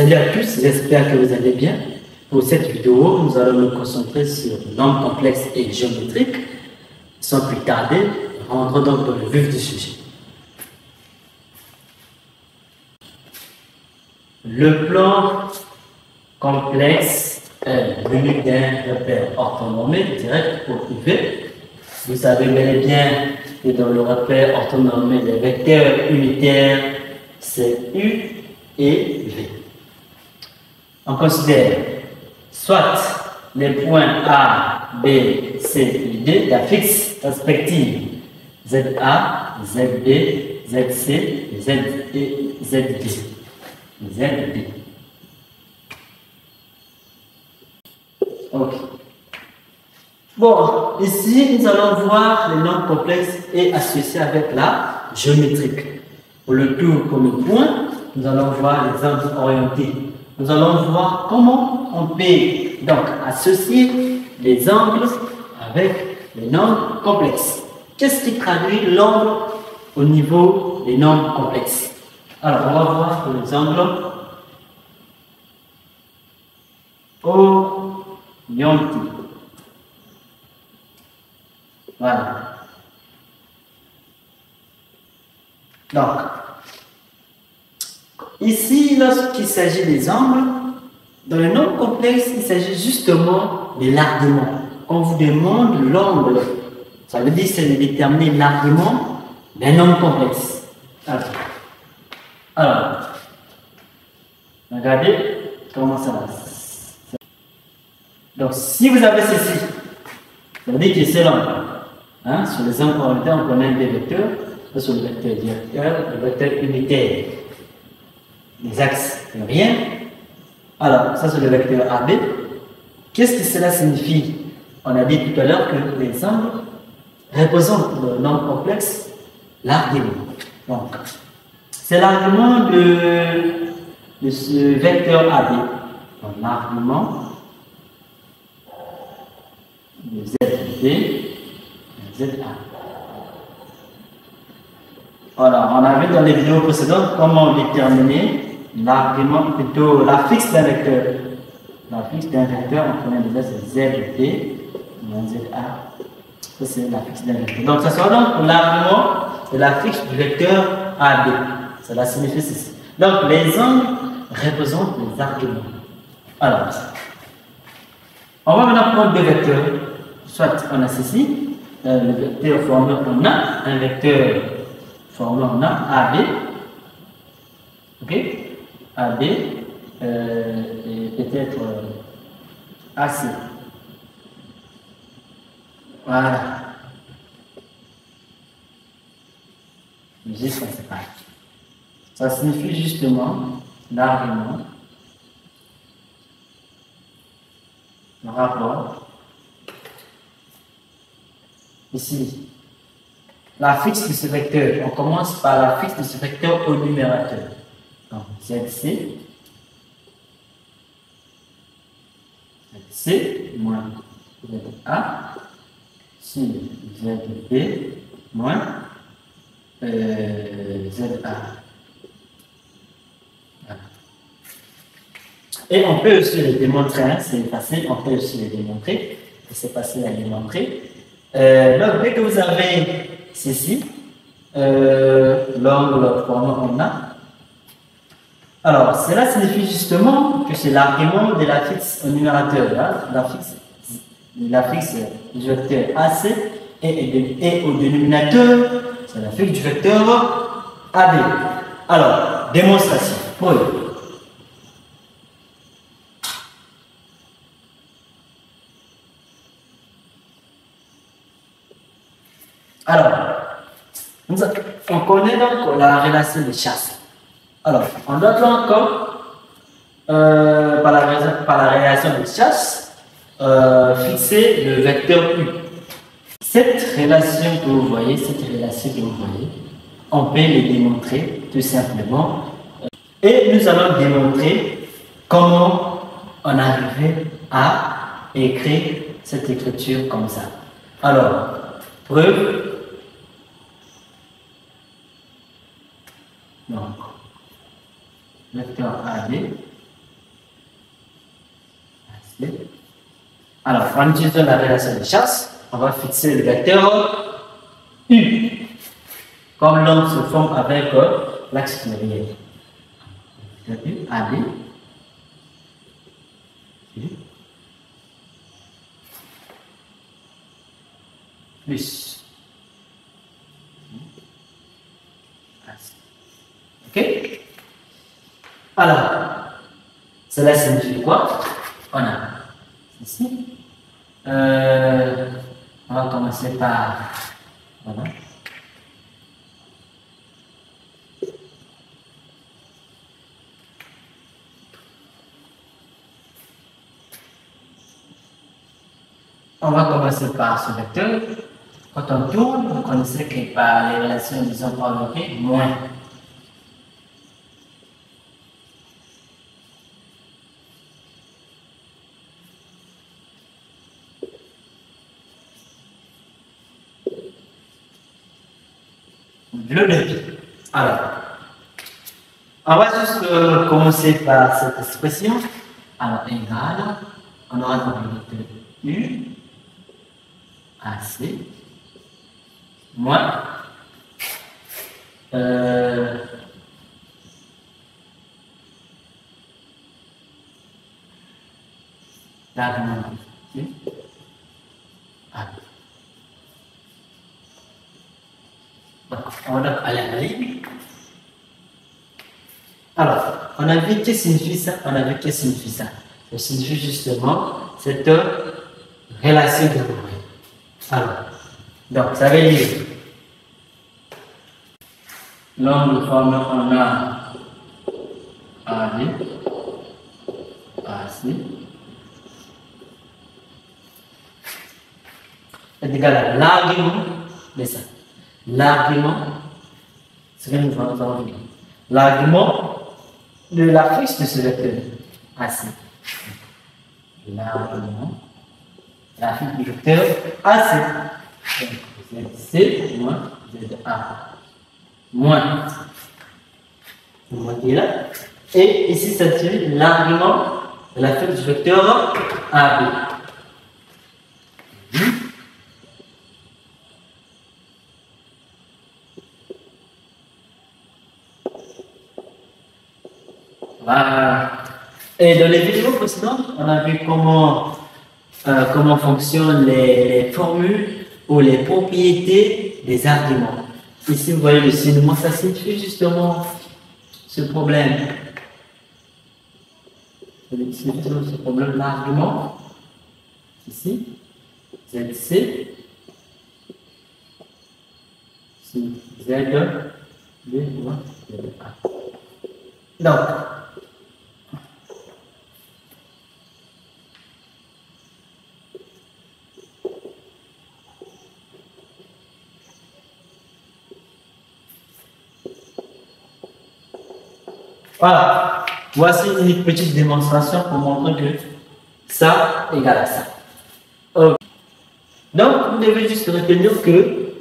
Salut à tous, j'espère que vous allez bien. Pour cette vidéo, nous allons nous concentrer sur les nombres complexes et géométriques. Sans plus tarder, rentrons donc dans le vif du sujet. Le plan complexe est muni d'un repère orthonormé direct ou privé. Vous savez bel et bien que dans le repère orthonormé, les vecteurs unitaires, c'est U et V. On considère soit les points A, B, C et D d'affixes respectives ZA, ZB, ZC et ZD. Ok. Bon, ici, nous allons voir les nombres complexes et associés avec la géométrique. Pour le tout premier point, nous allons voir les angles orientés. Nous allons voir comment on peut donc associer les angles avec les nombres complexes. Qu'est-ce qui traduit l'angle au niveau des nombres complexes? Alors, on va voir que les angles orientés. Voilà. Donc, ici, lorsqu'il s'agit des angles, dans le nombre complexe, il s'agit justement de l'argument. On vous demande l'angle. Ça veut dire que c'est de déterminer l'argument d'un nombre complexe. Alors, regardez comment ça va. Donc, si vous avez ceci, ça veut dire que c'est l'angle. Hein? Sur les angles orientés, on connaît des vecteurs. Sur le vecteur directeur, le vecteur unitaire. Les axes, rien. Alors, ça c'est le vecteur AB. Qu'est-ce que cela signifie? On a dit tout à l'heure que les angles représentent le nombre complexe, l'argument. Donc, c'est l'argument de ce vecteur AB. Donc, l'argument de ZB et ZA. Voilà, on a vu dans les vidéos précédentes comment déterminer l'argument, plutôt l'affixe d'un vecteur. L'affixe d'un vecteur, on connaît déjà c'est ZB moins ZA. Ça c'est l'affixe d'un vecteur. Donc ça sera donc l'argument de l'affixe du vecteur AB. Cela signifie ceci. Donc les angles représentent les arguments. Alors, on va maintenant prendre deux vecteurs. Soit on a ceci, le vecteur formé on a un vecteur formé on a AB. Ok? AB et peut-être AC. Voilà. Juste comme ça. Ça signifie justement l'argument, le rapport. Ici, l'affixe de ce vecteur, on commence par l'affixe de ce vecteur au numérateur. Donc, ZC moins ZA sur ZB moins ZA. Voilà. Et on peut aussi le démontrer, hein, c'est facile, on peut aussi le démontrer, c'est facile à démontrer. Donc, dès que vous avez ceci, l'angle formé on a. Alors, cela signifie justement que c'est l'argument de l'affixe au numérateur, hein, l'affixe du vecteur AC et au dénominateur, c'est l'affixe du vecteur AB. Alors, démonstration. Oui. Alors, on connaît donc la relation de chasse. Alors, on doit encore, par la relation de chasse, fixer le vecteur U. Cette relation que vous voyez, on peut le démontrer tout simplement. Et nous allons démontrer comment on arrivait à écrire cette écriture comme ça. Alors, preuve. Donc, vecteur AB Alors, en utilisant la relation de chasse, on va fixer le vecteur U. Comme l'angle se forme avec l'axe pluriel. U, AB. Plus. Ok? Alors, cela signifie quoi? On a ici. On va commencer par. Voilà. On va commencer par ce vecteur. Quand on tourne, vous connaissez que par les relations, disons, par le moins. Le débit. Alors, on va juste commencer par cette expression. Alors, égal, on aura donc le vecteur U, AC, moins, l'argument U, AB. Donc, on va aller à la ligne. Alors, on a vu que signifie ça, on a vu que signifie ça. Ça signifie justement cette relation de mouvement. Alors, donc ça veut dire l'angle formé on a AB, AC est égal à l'argument de ça. L'argument, c'est ce que nous avons vu. L'argument de la fixe de ce vecteur AC. L'argument, la fixe du vecteur AC. Donc, ZC moins ZA. Moins. Moins qui est là. Et ici, ça signifie l'argument de la fixe du vecteur AB. Et dans les vidéos précédentes, on a vu comment fonctionnent les formules ou les propriétés des arguments. Ici, vous voyez le signe moins, ça signifie justement ce problème. Ce problème l'argument. Ici, ZC, Z, B, moins, ZA. Donc, voilà, voici une petite démonstration pour montrer que ça égale à ça. Okay. Donc, vous devez juste retenir que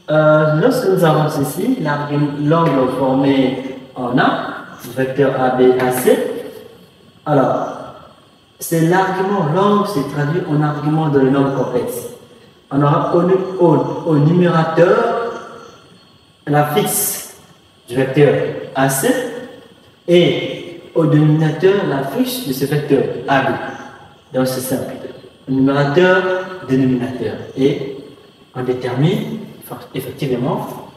lorsque nous avons ceci, l'angle formé en A, vecteur ABAC, alors, c'est l'argument, l'angle se traduit en argument de nombre complexe. On aura au numérateur la fixe du vecteur AC et au dénominateur la fiche de ce vecteur AB. Donc c'est simple. Numérateur, dénominateur. Et on détermine effectivement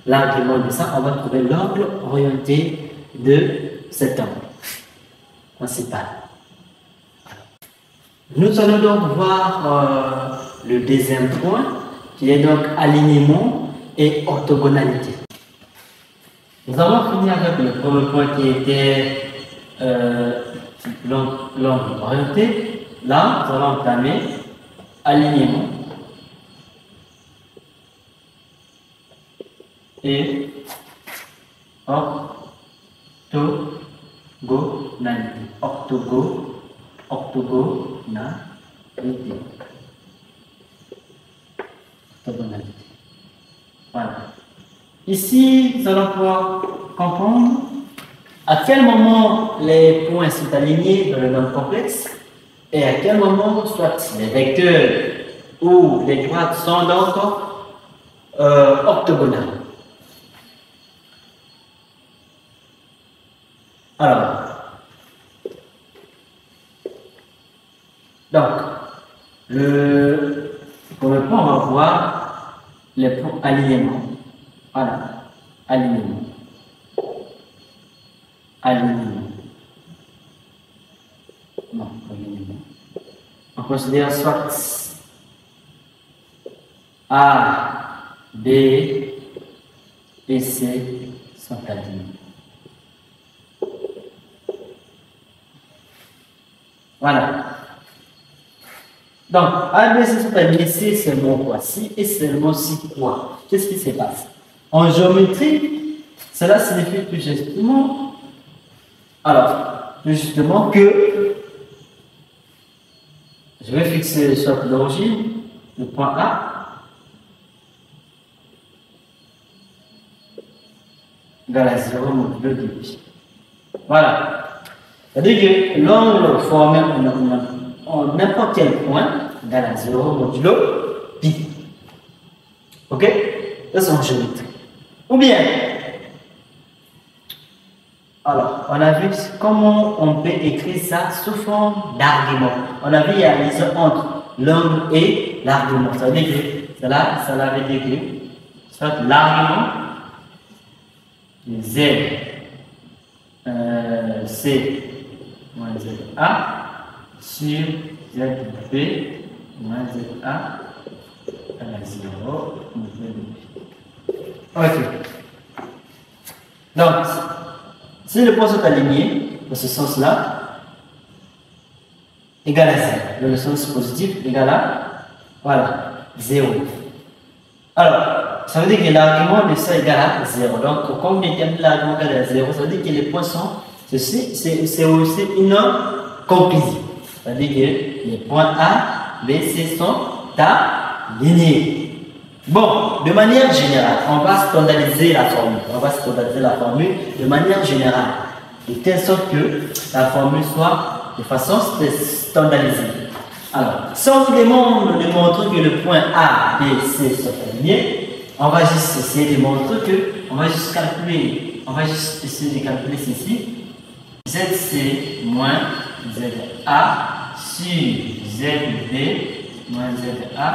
l'argument de ça. On va trouver l'angle orienté de cet angle principal. Nous allons donc voir le deuxième point qui est donc alignement et orthogonalité. Nous avons fini avec le premier point qui était l'angle orienté. Là, nous allons entamer alignement et orthogonalité. Orthogonalité. Voilà. Ici, nous allons pouvoir comprendre à quel moment les points sont alignés dans le nombre complexe et à quel moment soit les vecteurs ou les droites sont donc orthogonales. Alors, donc, pour le point, on va voir les points alignement. Voilà, alignement. Alignement. Non, alignement. On considère soit A, B et C sont alignés. Voilà. Donc, A, B, C sont alignés, C seulement quoi? Si et seulement si quoi? Qu'est-ce qui se passe? En géométrie, cela signifie tout justement, que je vais fixer soit l'origine, le point A, égale à 0 modulo de B. Voilà. C'est-à-dire que l'angle formé en n'importe quel point égale à 0 modulo pi. Ok? Ça c'est en géométrie. Ou bien, alors, on a vu comment on peut écrire ça sous forme d'argument. On a vu il y a la liaison entre l'angle et l'argument. Ça veut dire que cela veut dire que soit l'argument Z C moins ZA sur ZB moins ZA à la 0. Ok. Donc, si les points sont alignés dans ce sens-là, égal à 0. Dans le sens positif, égal à, voilà, 0. Alors, ça veut dire que l'argument de ça égale à 0. Donc, quand on détermine l'argument égal à 0, ça veut dire que les points sont, c'est aussi une conclusion. Ça veut dire que les points A, B, C sont alignés. Bon, de manière générale, on va standardiser la formule. De manière générale, de telle sorte que la formule soit de façon standardisée. Alors, si on vous demande de montrer que le point A, B, C sont alignés, on va juste essayer de montrer que, on va juste essayer de calculer ceci. ZC moins ZA sur ZB moins ZA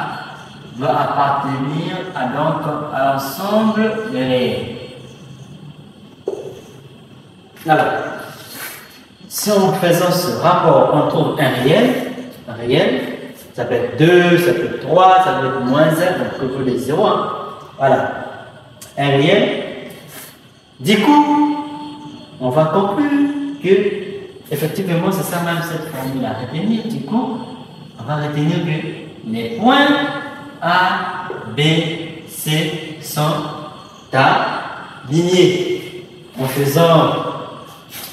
doit appartenir à l'ensemble des réels. Alors, si en faisant ce rapport, on trouve un réel, ça peut être 2, ça peut être 3, ça peut être moins 1, donc que vous les 0, hein. Voilà, un réel. Du coup, on va conclure que, effectivement, c'est ça même cette formule à retenir. Du coup, on va retenir que les points A, B, C sont alignés en faisant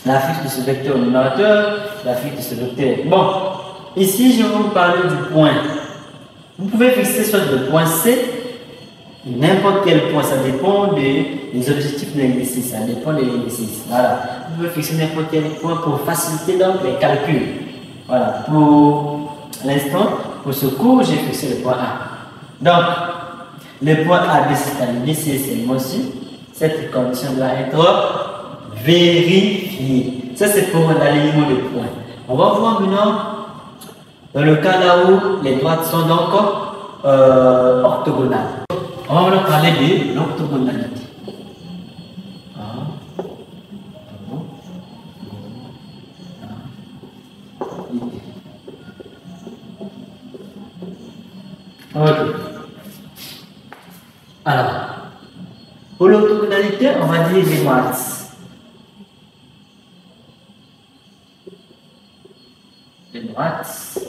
la fiche de ce vecteur au numérateur, la fiche de ce vecteur. Bon, ici je vais vous parler du point. Vous pouvez fixer soit le point C, n'importe quel point, ça dépend des objectifs de l'exercice, ça dépend de l'exercice. Voilà, vous pouvez fixer n'importe quel point pour faciliter donc les calculs. Voilà, pour l'instant, pour ce cours, j'ai fixé le point A. Donc, le point A, B, c'est aligné, c'est moi aussi. Cette condition doit être vérifiée. Ça, c'est pour l'alignement des points. On va voir maintenant, dans le cas là où les droites sont donc orthogonales. On va maintenant parler de l'orthogonalité. Ok. Alors, pour l'orthogonalité, on va dire les droites. Les droites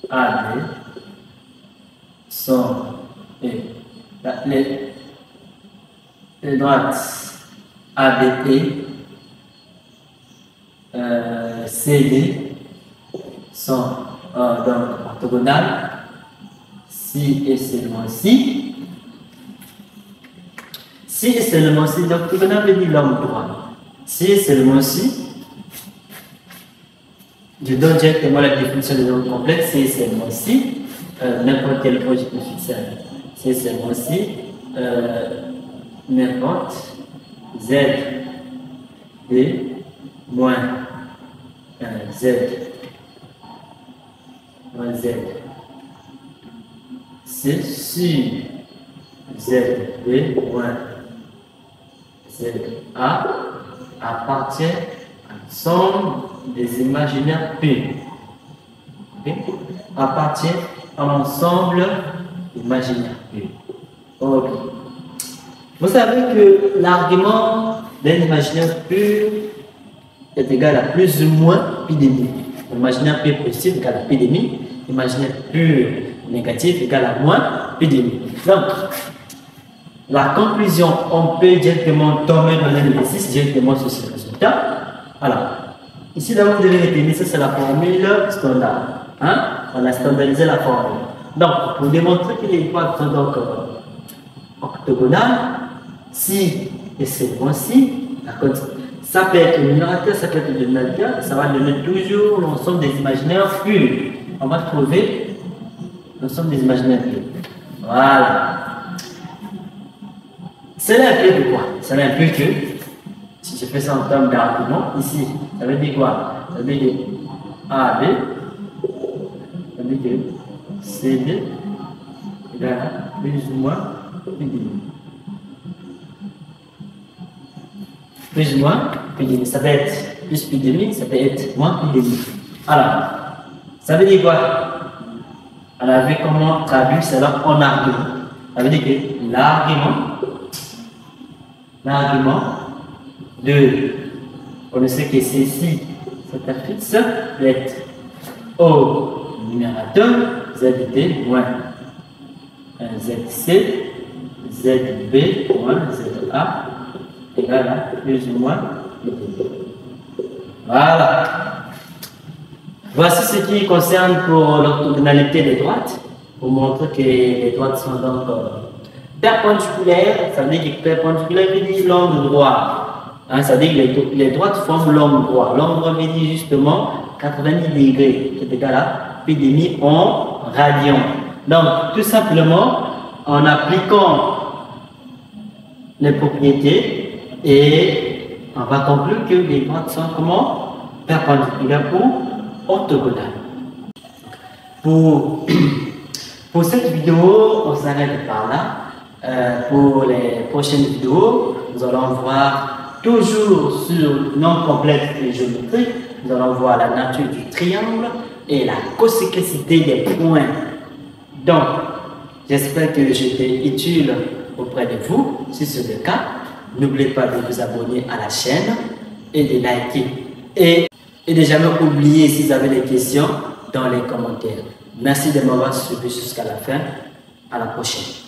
AB sont les droites ABP CD sont donc orthogonales si et seulement si Si et seulement si, donc orthogonal veut dire l'angle droit. Si et seulement si, je donne directement la définition de l'angle complexe, si et seulement si, n'importe quel point je peux fixer avec. Si et seulement si, n'importe z d moins z moins z c'est sur zb moins za appartient à l'ensemble des imaginaires purs. Okay? Appartient à l'ensemble imaginaire pur. Ok. Vous savez que l'argument d'un imaginaire pur est égal à plus ou moins pi demi. L'imaginaire pur positif égale à pi demi. L'imaginaire pur négatif égale à moins pi demi. Donc, la conclusion, on peut directement tomber dans l'exercice directement sur ce résultat. Alors, ici d'abord, vous devez retenir, ça c'est la formule standard. Hein? On a standardisé la formule. Donc, pour démontrer que les étoiles sont donc octogonales, si et seulement si, ça peut être le numérateur, ça peut être le dénominateur, ça va donner toujours l'ensemble des imaginaires purs. On va trouver l'ensemble des imaginaires purs. Voilà. Cela implique de quoi? Cela implique que, si je fais ça en termes d'argument, ici, ça veut dire quoi? Ça veut dire AB, ça veut dire CD égale à plus ou moins pi demi. Plus ou moins pi demi. Ça peut être plus pi demi, ça peut être moins pi demi. Alors, ça veut dire quoi? On a vu comment traduire cela en argument. Ça veut dire que l'argument de, on sait que ceci, cet affixe peut être au numérateur ZD moins ZC, ZB moins ZA égale à plus ou moins. Voilà. Voici ce qui concerne pour l'orthogonalité des droites, pour montrer que les droites sont donc perpendiculaires. Ça veut dire que perpendiculaire veut dire l'angle droit. Hein, ça veut dire que les droites forment l'angle droit. L'angle droit veut dire justement 90 degrés, qui est égal à pi demi en radian. Donc, tout simplement, en appliquant les propriétés, et on va conclure que les droites sont comment? Perpendiculaires ou orthogonales. Pour cette vidéo, on s'arrête par là. Pour les prochaines vidéos, nous allons voir toujours sur nombre complexe et géométrique. Nous allons voir la nature du triangle et la conséquencité des points. Donc, j'espère que j'étais utile auprès de vous. Si c'est le cas, n'oubliez pas de vous abonner à la chaîne et de liker. Et de jamais oublier si vous avez des questions dans les commentaires. Merci de m'avoir suivi jusqu'à la fin. À la prochaine.